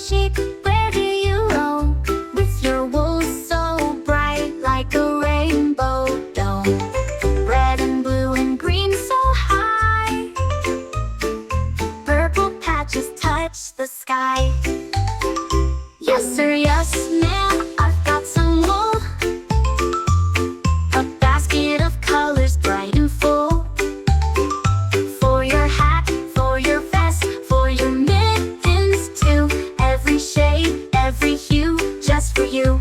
sheep, where do you roam? With your wool so bright like a rainbow dome, red and blue and green so high, purple patches touch the sky. Yes sir, yes ma'am, I've got some wool, a basket of colors bright and full, for your hat, for your vest, for your mittens too, every shade, every hue, just for you.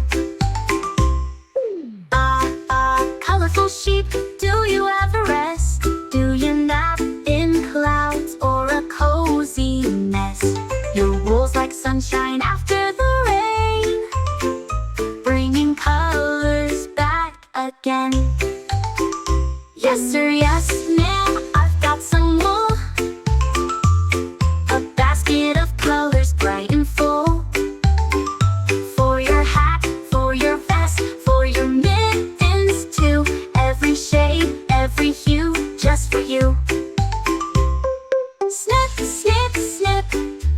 Baa baa, colorful sheep, do you ever rest? Do you nap in clouds or a cozy nest? Your wool's like sunshine after the rain, bringing colors back again. Yes sir, yes ma'am, I've got some wool, a basket of colors bright and full, for your hat, for your vest, for your mittens too, every shade, every hue, just for you. Snip, snip, snip,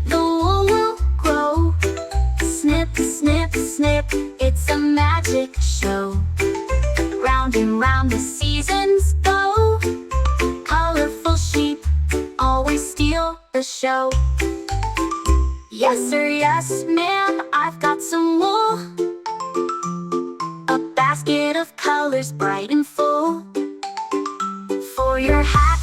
the wool will grow. Snip, snip, snip, it's a magic show. Round and round the seasons go, colorful sheep always steal the show. Yes sir, yes ma'am, I've got some wool, a basket of colors bright and full, for your hat,